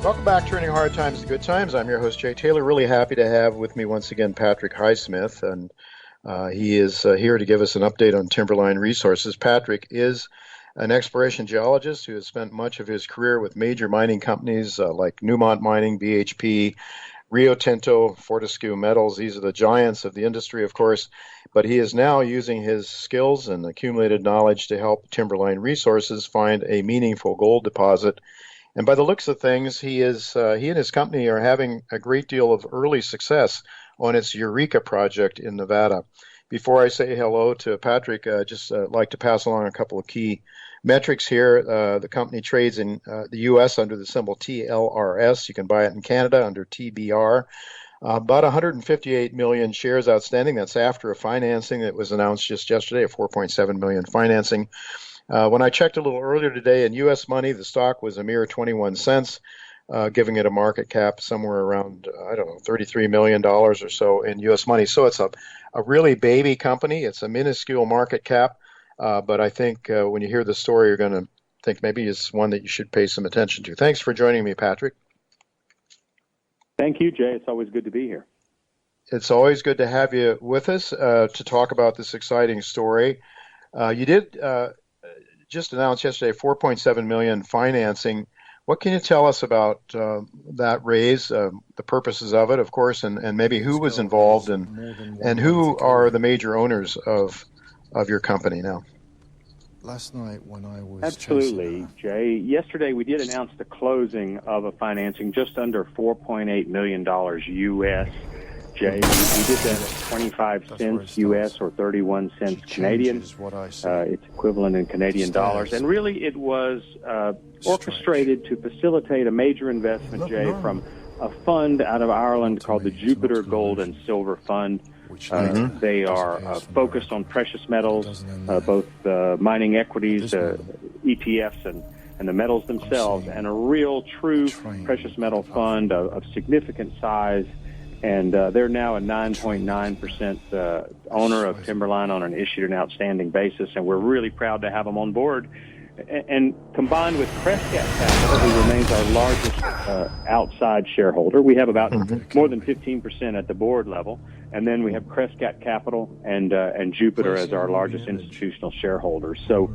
Welcome back, Turning Hard Times to Good Times. I'm your host, Jay Taylor. Really happy to have with me once again Patrick Highsmith, and he is here to give us an update on Timberline Resources. Patrick is an exploration geologist who has spent much of his career with major mining companies like Newmont Mining, BHP, Rio Tinto, Fortescue Metals. These are the giants of the industry, of course, but he is now using his skills and accumulated knowledge to help Timberline Resources find a meaningful gold deposit. And by the looks of things, he and his company are having a great deal of early success on its Eureka project in Nevada. Before I say hello to Patrick, just like to pass along a couple of key metrics here. The company trades in the U.S. under the symbol TLRS. You can buy it in Canada under TBR. About 158 million shares outstanding. That's after a financing that was announced just yesterday, a 4.7 million financing. When I checked a little earlier today in U.S. money, the stock was a mere 21 cents, giving it a market cap somewhere around, $33 million or so in U.S. money. So it's a really baby company. It's a minuscule market cap. But I think when you hear the story, you're going to think maybe it's one that you should pay some attention to. Thanks for joining me, Patrick. Thank you, Jay. It's always good to be here. It's always good to have you with us to talk about this exciting story. You did just announced yesterday $4.7 million financing. What can you tell us about that raise, the purposes of it, of course, and maybe who was involved and who are the major owners of your company now? Last night when I was Absolutely, Jay. Yesterday we did announce the closing of a financing just under $4.8 million U.S. Jay, we did that at 25 cents U.S. or 31 cents Canadian. It's equivalent in Canadian dollars. And really it was orchestrated to facilitate a major investment, Jay, from a fund out of Ireland called the Jupiter Gold and Silver Fund. They are focused on precious metals, both mining equities, ETFs, and the metals themselves, and a real, true precious metal fund of significant size. And they're now a 9.9% owner of Timberline on an issued and outstanding basis, and we're really proud to have them on board. And combined with Crescat Capital, who remains our largest outside shareholder, we have about more than 15% at the board level. And then we have Crescat Capital and Jupiter as our largest institutional shareholders. So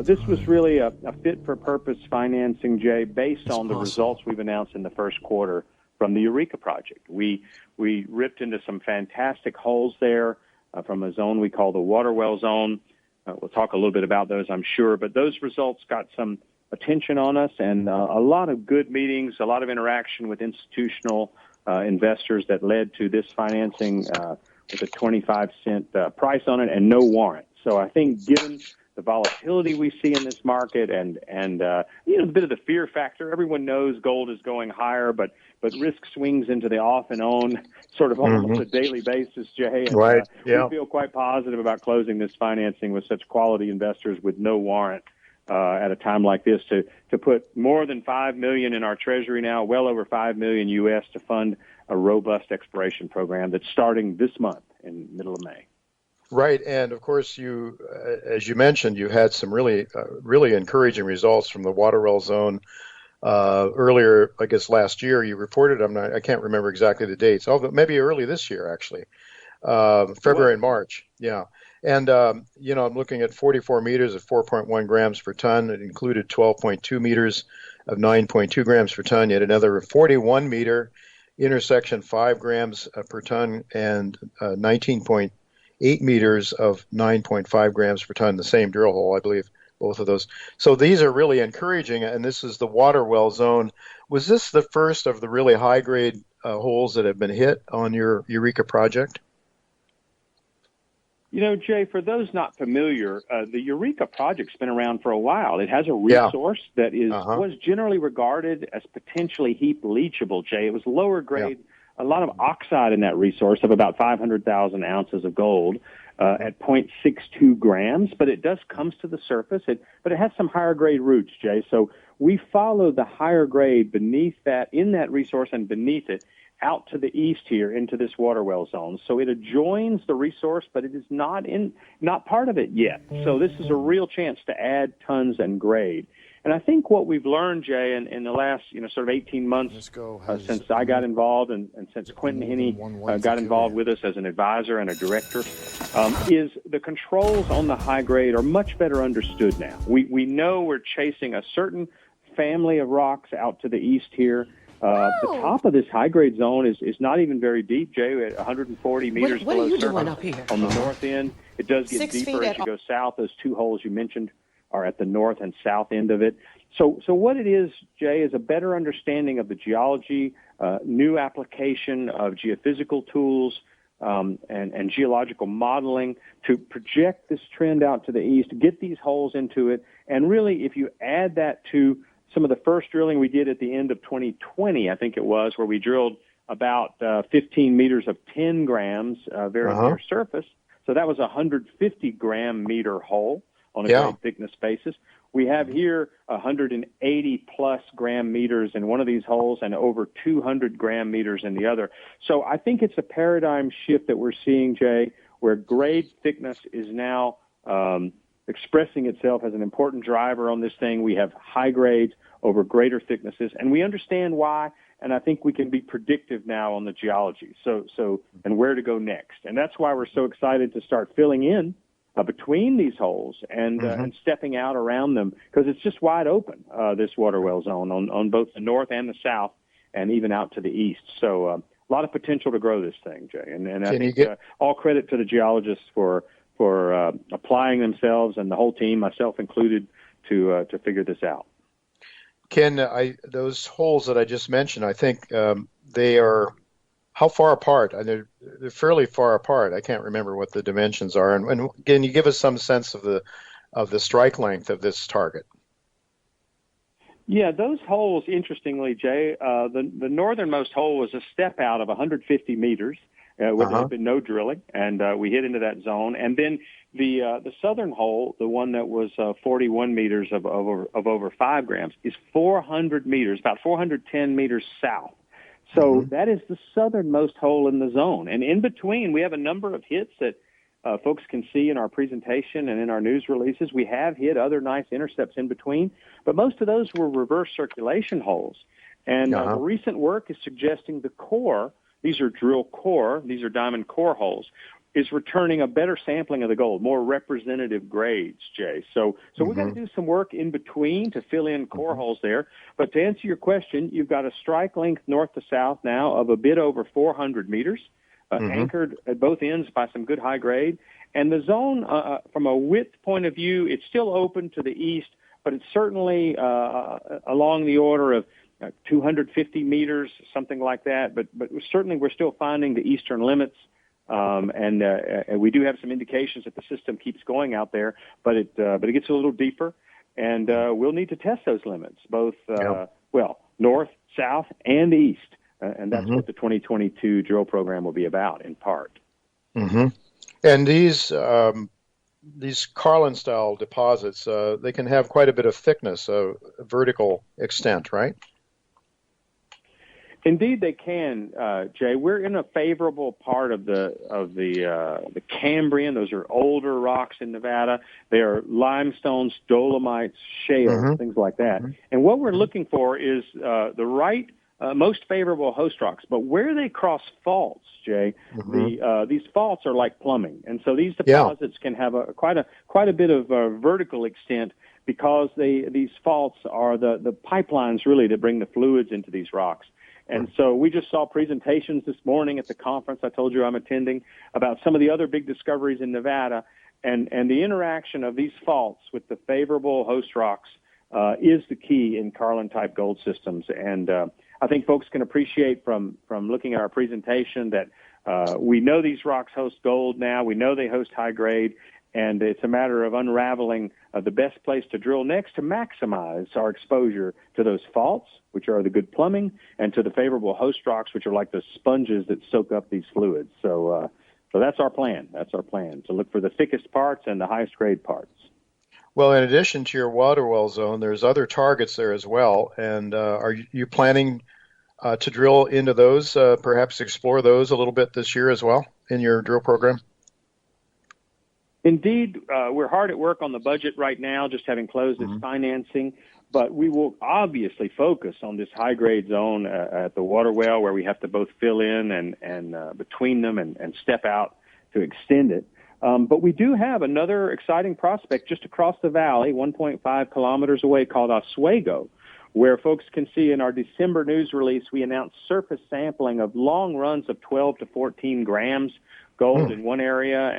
this was really a fit-for-purpose financing, Jay, based on the results we've announced in the first quarter from the Eureka project. We ripped into some fantastic holes there from a zone we call the water well zone. We'll talk a little bit about those, I'm sure, but those results got some attention on us and a lot of good meetings, a lot of interaction with institutional investors that led to this financing with a 25-cent price on it and no warrant. So I think given the volatility we see in this market and a bit of the fear factor, everyone knows gold is going higher, but risk swings into the off and on sort of almost a daily basis, Jay. And, we feel quite positive about closing this financing with such quality investors with no warrant at a time like this to put more than $5 million in our treasury now, well over $5 million U.S. to fund a robust exploration program that's starting this month in the middle of May. Right, and of course, you, as you mentioned, you had some really encouraging results from the water well zone. Earlier, I guess last year, you reported. I can't remember exactly the dates. Maybe early this year, actually, February and March. Yeah, and I'm looking at 44 meters of 4.1 grams per ton. It included 12.2 meters of 9.2 grams per ton. Yet another 41 meter intersection, 5 grams per ton, and 19.8 meters of 9.5 grams per ton. The same drill hole, I believe. Both of those. So these are really encouraging, and this is the water well zone. Was this the first of the really high-grade holes that have been hit on your Eureka project? Jay, for those not familiar, the Eureka project's been around for a while. It has a resource that was generally regarded as potentially heap leachable, Jay. It was lower grade, a lot of oxide in that resource of about 500,000 ounces of gold. At 0.62 grams, but it comes to the surface. But it has some higher grade roots, Jay. So we follow the higher grade beneath that, in that resource and beneath it, out to the east here into this water well zone. So it adjoins the resource, but it is not part of it yet. So this is a real chance to add tons and grade. And I think what we've learned, Jay, in the last sort of 18 months since I got involved and since Quentin Henney got involved with us as an advisor and a director, is the controls on the high grade are much better understood now. We know we're chasing a certain family of rocks out to the east here. The top of this high-grade zone is not even very deep, Jay, at 140 meters what below are you surface doing up here? on the north end. It does get 6 deeper feet as you go south. Those two holes you mentioned are at the north and south end of it. So what it is, Jay, is a better understanding of the geology, new application of geophysical tools, and geological modeling to project this trend out to the east, get these holes into it, and really, if you add that to some of the first drilling we did at the end of 2020, I think it was, where we drilled about 15 meters of 10 grams very near surface. So that was a 150-gram meter hole on a grade thickness basis. We have here 180-plus gram meters in one of these holes and over 200 gram meters in the other. So I think it's a paradigm shift that we're seeing, Jay, where grade thickness is now expressing itself as an important driver on this thing. We have high grades over greater thicknesses, and we understand why, and I think we can be predictive now on the geology, and where to go next. And that's why we're so excited to start filling in between these holes and stepping out around them, because it's just wide open, this water well zone on both the north and the south, and even out to the east. So a lot of potential to grow this thing, Jay. And I think all credit to the geologists for applying themselves, and the whole team, myself included, to figure this out. Ken, those holes that I just mentioned, I think they are how far apart? They're fairly far apart. I can't remember what the dimensions are. And can you give us some sense of the strike length of this target? Yeah, those holes, interestingly, Jay, the northernmost hole was a step out of 150 meters. Where there had been no drilling, and we hit into that zone. And then the southern hole, the one that was 41 meters of over 5 grams, is 400 meters, about 410 meters south. So that is the southernmost hole in the zone. And in between, we have a number of hits that folks can see in our presentation and in our news releases. We have hit other nice intercepts in between, but most of those were reverse circulation holes. And the recent work is suggesting the core, these are drill core, these are diamond core holes, is returning a better sampling of the gold, more representative grades, Jay. So we've got to do some work in between to fill in core holes there. But to answer your question, you've got a strike length north to south now of a bit over 400 meters, anchored at both ends by some good high grade. And the zone, from a width point of view, it's still open to the east, but it's certainly along the order of 250 meters, something like that. But certainly we're still finding the eastern limits. And we do have some indications that the system keeps going out there, but it gets a little deeper, and we'll need to test those limits, both north, south, and east, and that's what the 2022 drill program will be about, in part. And these Carlin-style deposits, they can have quite a bit of thickness, vertical extent, right? Indeed, they can, Jay. We're in a favorable part of the Cambrian. Those are older rocks in Nevada. They are limestones, dolomites, shales, things like that. And what we're looking for is the right, most favorable host rocks. But where they cross faults, Jay, these faults are like plumbing, and so these deposits can have quite a bit of vertical extent, because these faults are the pipelines really that bring the fluids into these rocks. And so we just saw presentations this morning at the conference I told you I'm attending about some of the other big discoveries in Nevada, and the interaction of these faults with the favorable host rocks is the key in Carlin-type gold systems. And I think folks can appreciate from looking at our presentation that we know these rocks host gold now. We know they host high grade, and it's a matter of unraveling the best place to drill next to maximize our exposure to those faults, which are the good plumbing, and to the favorable host rocks, which are like the sponges that soak up these fluids. So that's our plan. That's our plan, to look for the thickest parts and the highest grade parts. Well, in addition to your water well zone, there's other targets there as well. And are you planning to drill into those, perhaps explore those a little bit this year as well in your drill program? Indeed, we're hard at work on the budget right now, just having closed this financing. But we will obviously focus on this high-grade zone at the water well where we have to both fill in and between them and step out to extend it. But we do have another exciting prospect just across the valley, 1.5 kilometers away, called Oswego, where folks can see in our December news release, we announced surface sampling of long runs of 12 to 14 grams gold in one area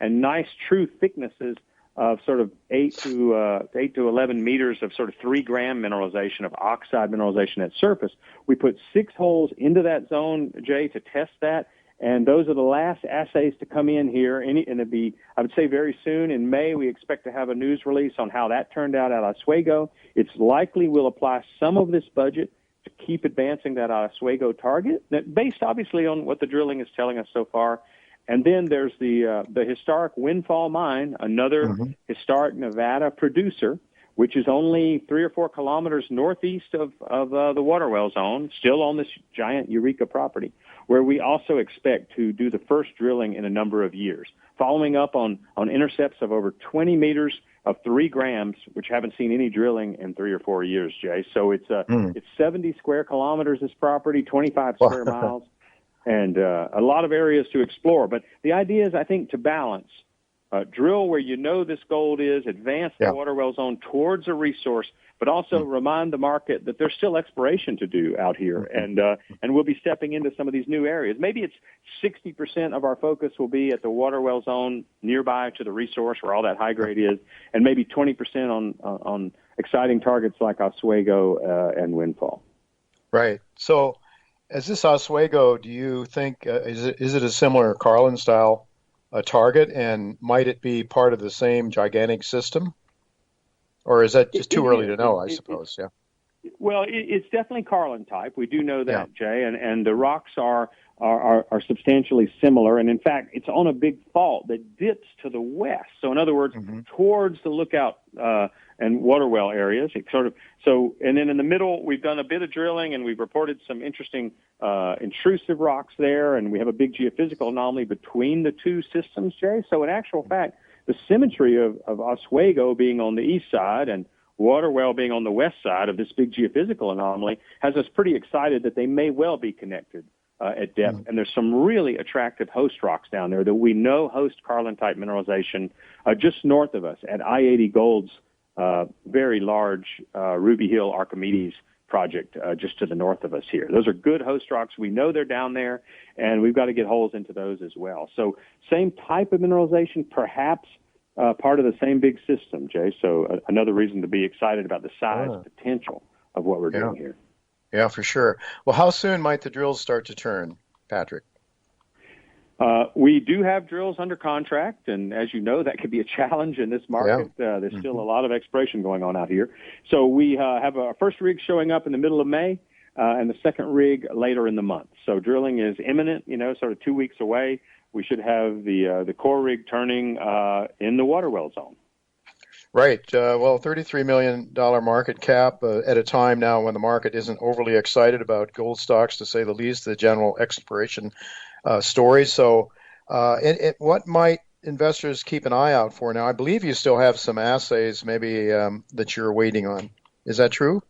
and nice true thicknesses of sort of 8 to 11 meters of sort of 3-gram mineralization of oxide mineralization at surface. We put 6 holes into that zone, Jay, to test that. And those are the last assays to come in here. And it'll be, I would say, very soon. In May, we expect to have a news release on how that turned out at Oswego. It's likely we'll apply some of this budget to keep advancing that Oswego target, based obviously on what the drilling is telling us so far. And then there's the historic Windfall mine, another historic Nevada producer, which is only 3 or 4 kilometers northeast of the water well zone, still on this giant Eureka property, where we also expect to do the first drilling in a number of years, following up on intercepts of over 20 meters of 3 grams, which haven't seen any drilling in 3 or 4 years, Jay. So it's 70 square kilometers, this property, 25 square miles, and a lot of areas to explore. But the idea is, I think, to balance. Drill where you know this gold is, advance the water well zone towards a resource, but also remind the market that there's still exploration to do out here, and we'll be stepping into some of these new areas. Maybe it's 60% of our focus will be at the water well zone nearby to the resource where all that high grade is, and maybe 20% on exciting targets like Oswego and Windfall. Right. So, as this Oswego, do you think is it a similar Carlin style target, and might it be part of the same gigantic system, or is that just too early to know? I suppose. Well, it's definitely Carlin type. We do know that, Jay, and the rocks are substantially similar. And in fact, it's on a big fault that dips to the west. So in other words, towards the lookout and water well areas. It sort of and then in the middle, we've done a bit of drilling and we've reported some interesting intrusive rocks there, and we have a big geophysical anomaly between the two systems, Jay. So in actual fact, the symmetry of Oswego being on the east side and water well being on the west side of this big geophysical anomaly has us pretty excited that they may well be connected at depth. And there's some really attractive host rocks down there that we know host Carlin-type mineralization just north of us at I-80 Gold's very large Ruby Hill Archimedes project just to the north of us here. Those are good host rocks. We know they're down there, and we've got to get holes into those as well. So same type of mineralization, perhaps part of the same big system, Jay. So another reason to be excited about the size potential of what we're doing here. Yeah, for sure. Well, how soon might the drills start to turn, Patrick? We do have drills under contract, and as you know, that could be a challenge in this market. There's still a lot of exploration going on out here. So we have our first rig showing up in the middle of May, and the second rig later in the month. So drilling is imminent, sort of 2 weeks away. We should have the core rig turning in the water well zone. Right. Well, $33 million market cap at a time now when the market isn't overly excited about gold stocks, to say the least, the general exploration story. So what might investors keep an eye out for now? I believe you still have some assays maybe that you're waiting on. Is that true?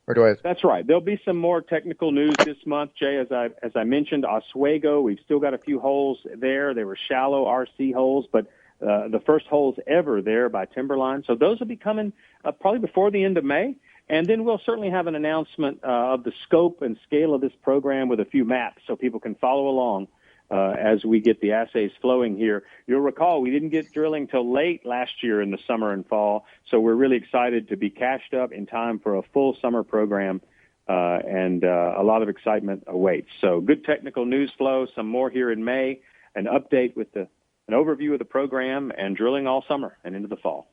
Or do I? That's right. There'll be some more technical news this month, Jay. As I mentioned, Oswego, we've still got a few holes there. They were shallow RC holes, but the first holes ever there by Timberline. So those will be coming probably before the end of May. And then we'll certainly have an announcement of the scope and scale of this program with a few maps so people can follow along as we get the assays flowing here. You'll recall we didn't get drilling till late last year in the summer and fall, so we're really excited to be cashed up in time for a full summer program, and a lot of excitement awaits. So good technical news flow, some more here in May, an update with an overview of the program, and drilling all summer and into the fall.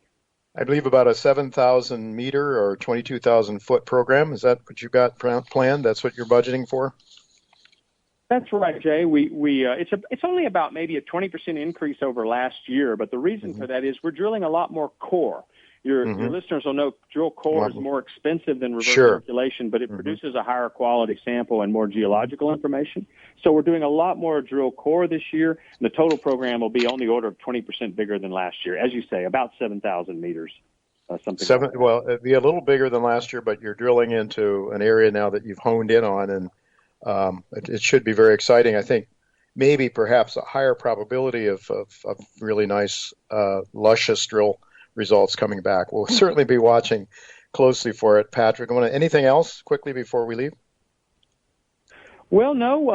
I believe about a 7,000 meter or 22,000 foot program. Is that what you got planned? That's what you're budgeting for? That's right, Jay. It's only about maybe a 20% increase over last year, but the reason for that is we're drilling a lot more core. Your listeners will know drill core is more expensive than reverse circulation, but it produces a higher quality sample and more geological information. So we're doing a lot more drill core this year, and the total program will be on the order of 20% bigger than last year. As you say, about 7,000 meters. something. Seven. Like Well, it'd be a little bigger than last year, but you're drilling into an area now that you've honed in on, and it should be very exciting. I think maybe perhaps a higher probability of really nice, luscious drill results coming back. We'll certainly be watching closely for it. Patrick, anything else quickly before we leave? Well, no,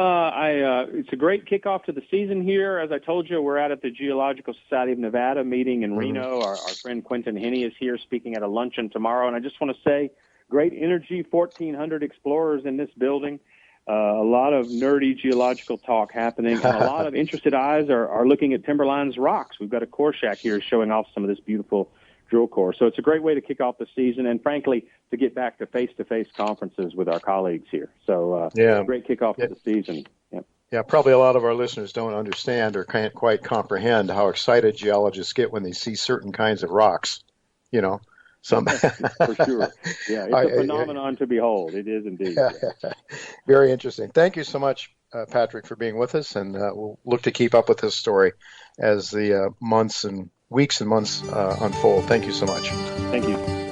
it's a great kickoff to the season here. As I told you, we're out at the Geological Society of Nevada meeting in Reno. Our friend Quentin Henney is here speaking at a luncheon tomorrow. And I just want to say, great energy, 1,400 explorers in this building. A lot of nerdy geological talk happening, and a lot of interested eyes are looking at Timberline's rocks. We've got a core shack here showing off some of this beautiful drill core. So it's a great way to kick off the season, and frankly, to get back to face-to-face conferences with our colleagues here. So great kickoff to the season. Yep. Yeah, probably a lot of our listeners don't understand or can't quite comprehend how excited geologists get when they see certain kinds of rocks, Some for sure. Yeah, it's a phenomenon to behold. It is indeed. Very interesting. Thank you so much, Patrick, for being with us, and we'll look to keep up with this story as the weeks and months unfold. Thank you so much. Thank you.